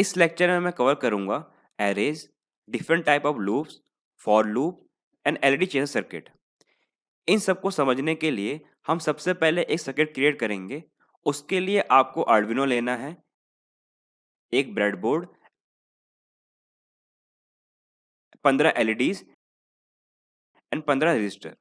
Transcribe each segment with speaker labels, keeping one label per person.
Speaker 1: इस लेक्चर में मैं कवर करूंगा arrays, different type of loops, for loop and LED changer circuit. इन सबको समझने के लिए हम सबसे पहले एक सर्किट क्रिएट करेंगे। उसके लिए आपको आर्डिनो लेना है, एक ब्रेडबोर्ड, 15 एलईडीज एंड 15 रजिस्टर।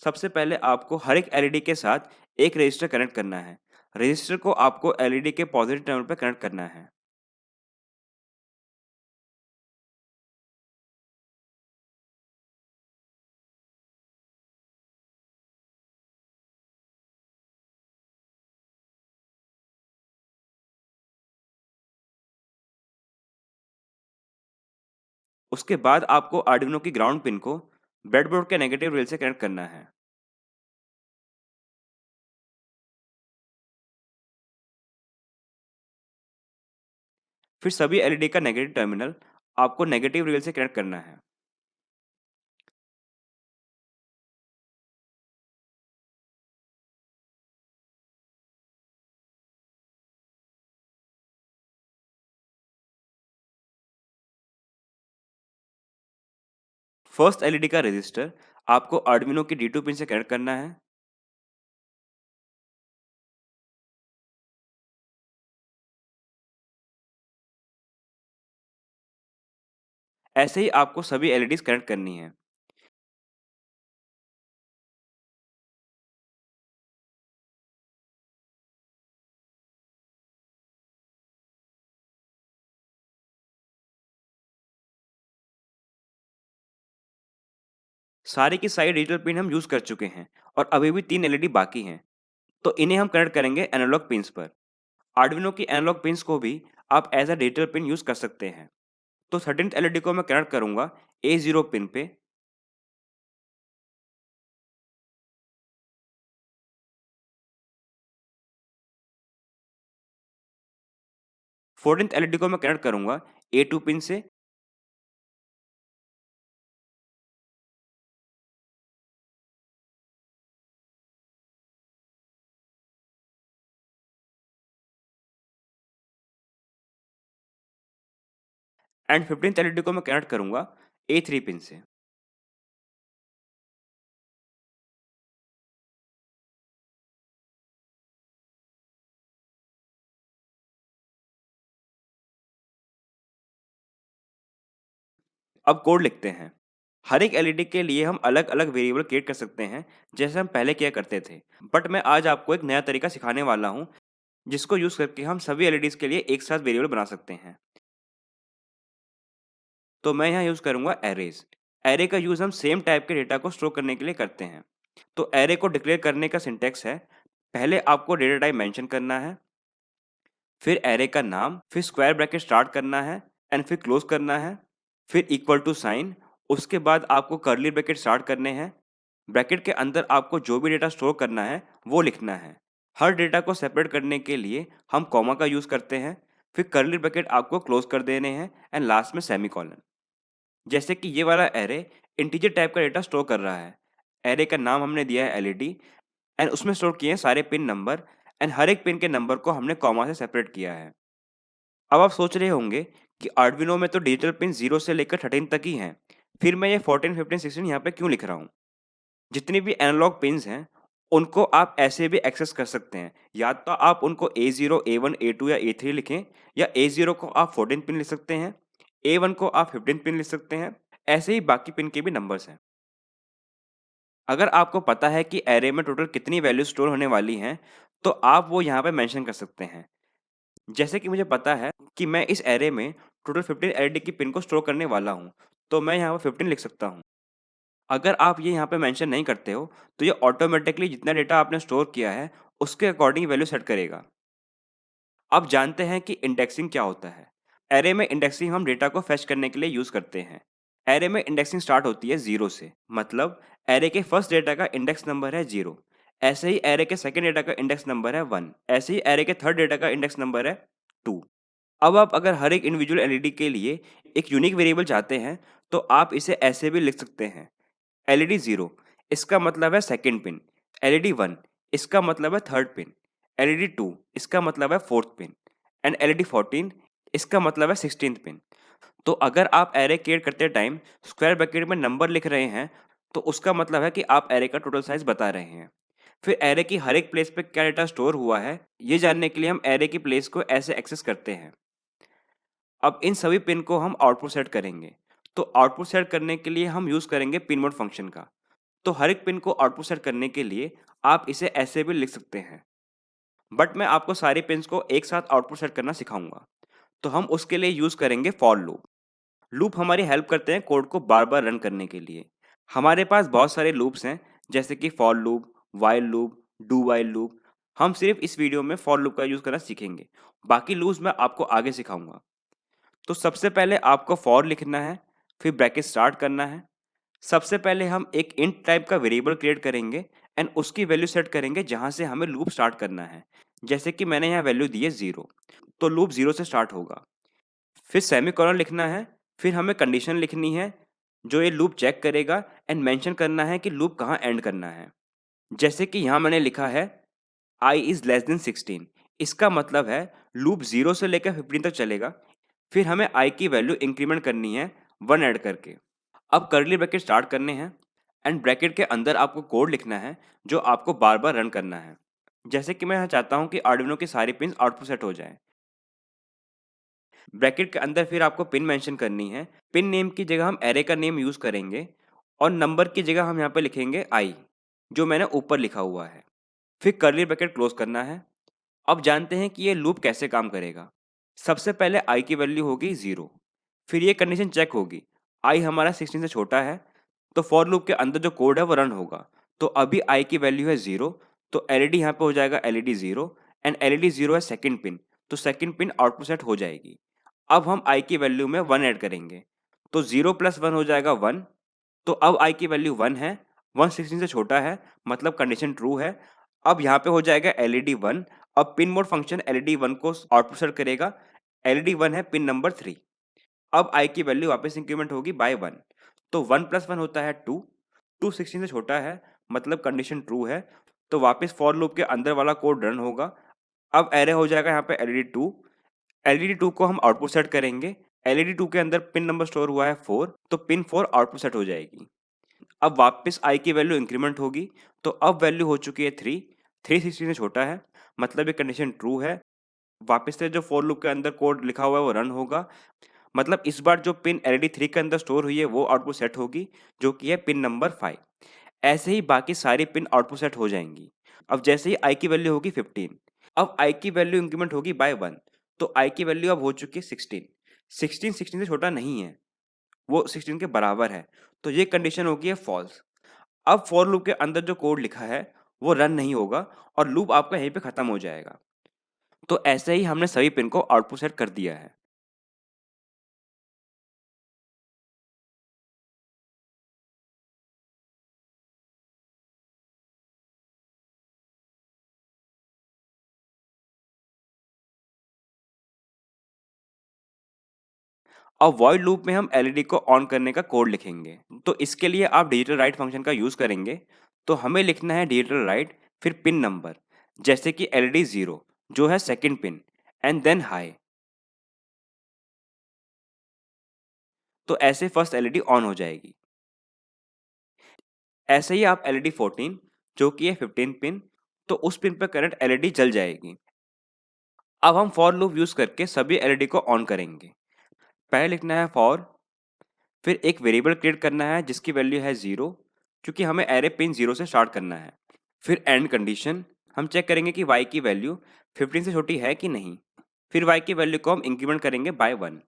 Speaker 1: सबसे पहले आपको हर एक एलईडी के साथ एक रजिस्टर कनेक्ट करना है। रजिस्टर को आपको एलईडी के पॉजिटिव टर्मिनल पर कनेक्ट करना है। उसके बाद आपको आर्डिनो की ग्राउंड पिन को ब्रेडबोर्ड के नेगेटिव रेल से कनेक्ट करना है। फिर सभी एलईडी का नेगेटिव टर्मिनल आपको नेगेटिव रेल से कनेक्ट करना है। फर्स्ट एलईडी का रजिस्टर आपको आर्डिनो की D2 पिन से कनेक्ट करना है। ऐसे ही आपको सभी एलईडीज कनेक्ट करनी है। सारी की सारी डिजिटल पिन हम यूज कर चुके हैं और अभी भी 3 एलईडी बाकी हैं, तो इन्हें हम कनेक्ट करेंगे एनालॉग पिन्स पर। आर्डिनो की एनालॉग पिन्स को भी आप as a digital pin use कर सकते हैं। तो 13th एलईडी को मैं कनेक्ट करूंगा A0 पिन पे। 14th एलईडी को मैं कनेक्ट करूंगा A2 पिन से। एंड 15th एलईडी को मैं कनेक्ट करूंगा A3 पिन से। अब कोड लिखते हैं। हर एक एलईडी के लिए हम अलग-अलग वेरिएबल क्रिएट कर सकते हैं, जैसे हम पहले किया करते थे। बट मैं आज आपको एक नया तरीका सिखाने वाला हूँ, जिसको यूज करके हम सभी एलईडीज के लिए एक साथ वेरिएबल बना सकते हैं। तो मैं यहाँ यूज करूंगा एरेज। एरे का यूज हम सेम टाइप के डेटा को स्टोर करने के लिए करते हैं। तो एरे को डिक्लेयर करने का सिंटेक्स है, पहले आपको डेटा टाइप मेंशन करना है, फिर एरे का नाम, फिर स्क्वायर ब्रैकेट स्टार्ट करना है एंड फिर क्लोज करना है, फिर इक्वल टू साइन। उसके बाद आपको कर्ली ब्रैकेट स्टार्ट करने हैं। ब्रैकेट के अंदर आपको जो भी डेटा स्टोर करना है वो लिखना है। हर डेटा को सेपरेट करने के लिए हम कॉमा का यूज करते हैं। फिर कर्ली ब्रैकेट आपको क्लोज कर देने हैं एंड लास्ट में सेमीकोलन। जैसे कि ये वाला एरे इंटीजर टाइप का डेटा स्टोर कर रहा है। एरे का नाम हमने दिया है एलईडी एंड उसमें स्टोर किए हैं सारे पिन नंबर एंड हर एक पिन के नंबर को हमने कॉमा से सेपरेट किया है। अब आप सोच रहे होंगे कि आर्डिनो में तो डिजिटल पिन 0 से लेकर 13 तक ही हैं, फिर मैं ये 14, 15, 16 यहाँ पे क्यों लिख रहा हूँ? जितनी भी एनालॉग पिन्स हैं, उनको आप ऐसे भी एक्सेस कर सकते हैं। या तो आप उनको A0, A1, A2 या A3 लिखें, या A0 को आप 14 पिन लिख सकते हैं, A1 को आप 15 पिन लिख सकते हैं। ऐसे ही बाकी पिन के भी नंबर्स हैं। अगर आपको पता है कि एरे में टोटल कितनी वैल्यू स्टोर होने वाली हैं, तो आप वो यहाँ पे मेंशन कर सकते हैं। जैसे कि मुझे पता है कि मैं इस एरे में टोटल 15 एलईडी की पिन को स्टोर करने वाला हूँ, तो मैं यहाँ पे 15 लिख सकता हूँ। अगर आप ये यहाँ पे मेंशन नहीं करते हो, तो ये ऑटोमेटिकली जितना डेटा आपने स्टोर किया है, उसके अकॉर्डिंग वैल्यू सेट करेगा। अब जानते हैं कि इंडेक्सिंग क्या होता है। एरे में इंडेक्सिंग हम डेटा को फेच करने के लिए यूज करते हैं। एरे में इंडेक्सिंग स्टार्ट होती है 0 से, मतलब एरे के फर्स्ट डेटा का इंडेक्स नंबर है 0। ऐसे ही एरे के सेकंड डेटा का इंडेक्स नंबर है 1। ऐसे ही एरे के थर्ड डेटा का इंडेक्स नंबर है 2। अब आप अगर हर एक इंडिविजुअल एलईडी के लिए एक यूनिक वेरिएबल चाहते हैं, तो आप इसे ऐसे भी लिख सकते हैं। एलईडी 0, इसका मतलब है सेकंड पिन, एलईडी 1 इसका मतलब है थर्ड पिन, एलईडी 2 इसका मतलब है फोर्थ पिन एंड एलईडी 14 इसका मतलब है 16th पिन। तो अगर आप एरे क्रिएट करते टाइम स्क्वायर ब्रैकेट में नंबर लिख रहे हैं तो उसका मतलब है कि आप एरे का टोटल साइज बता रहे हैं। फिर एरे की हर एक प्लेस पे क्या डेटा स्टोर हुआ है ये जानने के लिए हम एरे की प्लेस को ऐसे एक्सेस करते हैं। अब इन सभी पिन को हम आउटपुट सेट करेंगे। तो आउटपुट सेट करने के लिए हम यूज करेंगे पिन मोड फंक्शन का। तो हर एक पिन को आउटपुट सेट करने के लिए आप इसे ऐसे भी लिख सकते हैं, बट मैं आपको सारे पिन्स को एक साथ आउटपुट सेट करना सिखाऊंगा। तो हम उसके लिए यूज करेंगे फॉर लूप। लूप हमारी हेल्प करते हैं कोड को बार बार रन करने के लिए। हमारे पास बहुत सारे लूप्स हैं जैसे कि for loop, while loop, do while loop. हम सिर्फ इस वीडियो में फॉर लूप का यूज करना सीखेंगे, बाकी लूप्स मैं आपको आगे सिखाऊंगा। तो सबसे पहले आपको फॉर लिखना है, फिर ब्रैकेट स्टार्ट करना है। सबसे पहले हम एक इंट टाइप का वेरिएबल क्रिएट करेंगे एंड उसकी वैल्यू सेट करेंगे जहां से हमें लूप स्टार्ट करना है। जैसे कि मैंने यहाँ वैल्यू दी है 0, तो लूप 0 से स्टार्ट होगा। फिर सेमीकोलन लिखना है, फिर हमें कंडीशन लिखनी है जो ये लूप चेक करेगा एंड मेंशन करना है कि लूप कहाँ एंड करना है। जैसे कि यहाँ मैंने लिखा है i इज लेस देन 16। इसका मतलब है लूप 0 से लेकर 15 तक चलेगा। फिर हमें i की वैल्यू इंक्रीमेंट करनी है 1 ऐड करके। अब कर्ली ब्रैकेट स्टार्ट करने हैं एंड ब्रैकेट के अंदर आपको कोड लिखना है जो आपको बार बार रन करना है। जैसे कि मैं यहाँ चाहता हूँ कि आर्डिनो की सारी पिन आउटपुट सेट हो जाए। ब्रैकेट के अंदर फिर आपको पिन मेंशन करनी है। पिन नेम की जगह हम एरे का नेम यूज करेंगे और नंबर की जगह हम यहाँ पे लिखेंगे आई, जो मैंने ऊपर लिखा हुआ है। फिर कर्ली ब्रैकेट क्लोज करना है। अब जानते हैं कि ये लूप कैसे काम करेगा। सबसे पहले आई की वैल्यू होगी 0। फिर ये कंडीशन चेक होगी, आई हमारा 16 से छोटा है, तो फॉर लूप के अंदर जो कोड है वो रन होगा। तो अभी आई की वैल्यू है 0, तो एलईडी यहाँ पे हो जाएगा एलईडी 0 एंड एलईडी 0 है सेकंड पिन, तो सेकंड पिन आउटपुट सेट हो जाएगी। अब हम आई की वैल्यू में 1 ऐड करेंगे, तो 0 प्लस 1 हो जाएगा 1। तो अब आई की वैल्यू 1 है, 1 16 से छोटा है, मतलब कंडीशन ट्रू है। अब यहाँ पे हो जाएगा एलईडी 1। अब पिन मोड फंक्शन एलईडी 1 को आउटपुट सेट करेगा। एलईडी 1 है पिन नंबर 3। अब आई की वैल्यू वापस इंक्रीमेंट होगी बाय 1। तो 1 प्लस 1 होता है 2। 2 16 से छोटा है, मतलब कंडीशन ट्रू है। तो वापस फॉर लूप के अंदर वाला कोड रन होगा। अब एरे हो जाएगा यहाँ पे एलईडी 2। एलईडी 2 को हम आउटपुट सेट करेंगे। एलईडी 2 के अंदर पिन नंबर स्टोर हुआ है 4, तो पिन 4 आउटपुट सेट हो जाएगी। अब वापस आई की वैल्यू इंक्रीमेंट होगी, तो अब वैल्यू हो चुकी है 3। 3 16 से छोटा है, मतलब ये कंडीशन ट्रू है। वापस से जो फॉर लूप के अंदर कोड लिखा हुआ है वो रन होगा, मतलब इस बार जो पिन एलईडी 3 के अंदर स्टोर हुई है वो आउटपुट सेट होगी, जो कि है पिन नंबर 5। ऐसे ही बाकी सारी पिन आउटपुट सेट हो जाएंगी। अब जैसे ही आई की वैल्यू होगी 15, अब आई की वैल्यू इंक्रीमेंट होगी बाय 1, तो आई की वैल्यू अब हो चुकी है 16। 16 16 से छोटा नहीं है, वो 16 के बराबर है, तो ये कंडीशन होगी है फॉल्स। अब फॉर लूप के अंदर जो कोड लिखा है वो रन नहीं होगा और लूप आपका यहीं पे खत्म हो जाएगा। तो ऐसे ही हमने सभी पिन को आउटपुट सेट कर दिया है। अब वॉइड लूप में हम एलईडी को ऑन करने का कोड लिखेंगे। तो इसके लिए आप डिजिटल राइट फंक्शन का यूज करेंगे। तो हमें लिखना है डिजिटल राइट, फिर पिन नंबर, जैसे कि एलईडी 0 जो है second pin, and then high. तो ऐसे फर्स्ट एलईडी ऑन हो जाएगी। ऐसे ही आप एलईडी 14 जो कि है 15 पिन, तो उस पिन पर करंट एलईडी जल जाएगी। अब हम फॉर लूप यूज करके सभी एलईडी को ऑन करेंगे। पहले लिखना है फॉर, फिर एक वेरिएबल क्रिएट करना है जिसकी वैल्यू है 0, क्योंकि हमें एरे पिन 0 से स्टार्ट करना है। फिर एंड कंडीशन, हम चेक करेंगे कि y की वैल्यू 15 से छोटी है कि नहीं। फिर y की वैल्यू को हम इंक्रीमेंट करेंगे बाय 1।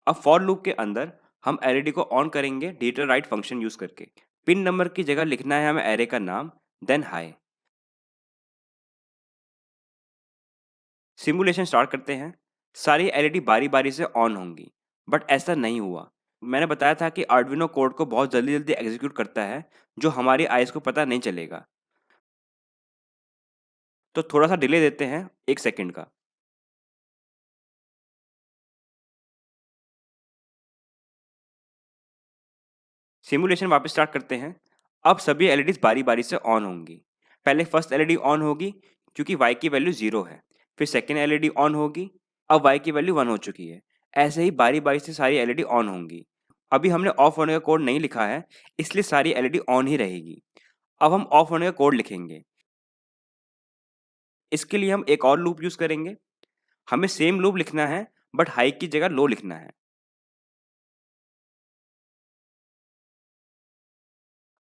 Speaker 1: अब फॉर लूप के अंदर हम एलईडी को ऑन करेंगे डिजिटल राइट फंक्शन यूज करके। पिन नंबर की जगह लिखना है हमें एरे का नाम, देन हाई। सिमुलेशन स्टार्ट करते हैं। सारी एलईडी बारी बारी से ऑन होंगी, बट ऐसा नहीं हुआ। मैंने बताया था कि आर्डुइनो कोड को बहुत जल्दी जल्दी एग्जीक्यूट करता है, जो हमारी आइज को पता नहीं चलेगा। तो थोड़ा सा डिले देते हैं 1 सेकंड का। सिमुलेशन वापस स्टार्ट करते हैं। अब सभी एलईडीज बारी-बारी से ऑन होंगी। पहले फर्स्ट एलईडी ऑन होगी क्योंकि Y की वैल्यू 0 है। फिर सेकंड एलईडी ऑन होगी, अब Y की वैल्यू 1 हो चुकी है। ऐसे ही बारी-बारी से सारी एलईडी ऑन होंगी। अभी हमने ऑफ होने का कोड नहीं लिखा है, इसलिए सारी एलईडी ऑन ही रहेगी। अब हम ऑफ होने का कोड लिखेंगे। इसके लिए हम एक और लूप यूज़ करेंगे। हमें सेम लूप लिखना है बट हाई की जगह लो लिखना है।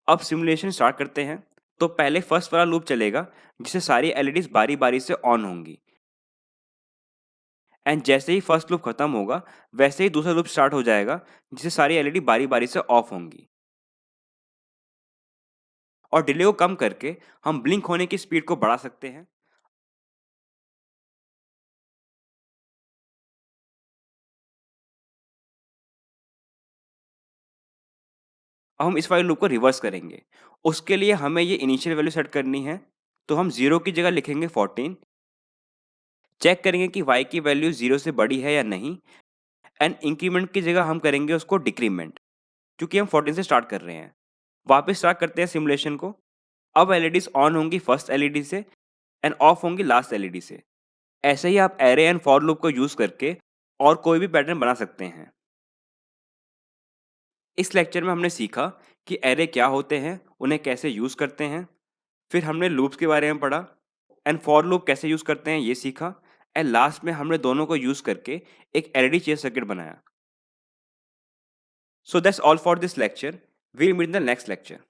Speaker 1: अब सिमुलेशन स्टार्ट करते हैं। तो पहले फर्स्ट वाला लूप चलेगा जिससे सारी एलईडीज बारी-बारी से ऑन होंगी। एंड जैसे ही फर्स्ट लूप खत्म होगा, वैसे ही दूसरा लूप स्टार्ट हो जाएगा जिससे सारी एलईडी बारी-बारी से ऑफ होंगी। और डिले को कम करके हम ब्लिंक होने की स्पीड को बढ़ा सकते हैं। अब हम इस वाले लूप को रिवर्स करेंगे। उसके लिए हमें ये इनिशियल वैल्यू सेट करनी है। तो हम 0 की जगह लिखेंगे 14। चेक करेंगे कि y की वैल्यू 0 से बड़ी है या नहीं। एंड इंक्रीमेंट की जगह हम करेंगे उसको डिक्रीमेंट, क्योंकि हम 14 से स्टार्ट कर रहे हैं। वापस स्टार्ट करते हैं सिमुलेशन को। अब एलईडीज ऑन होंगी फर्स्ट एलईडी से एंड ऑफ होंगी लास्ट एलईडी से। ऐसे ही आप एरे एंड फॉर लूप को यूज करके और कोई भी पैटर्न बना सकते हैं। इस लेक्चर में हमने सीखा कि एरे क्या होते हैं, उन्हें कैसे यूज करते हैं। फिर हमने लूप्स के बारे में पढ़ा एंड फॉर लूप कैसे यूज करते हैं ये सीखा। एंड लास्ट में हमने दोनों को यूज करके एक एलईडी चेंज सर्किट बनाया। So that's all for this lecture. We'll meet in the next lecture.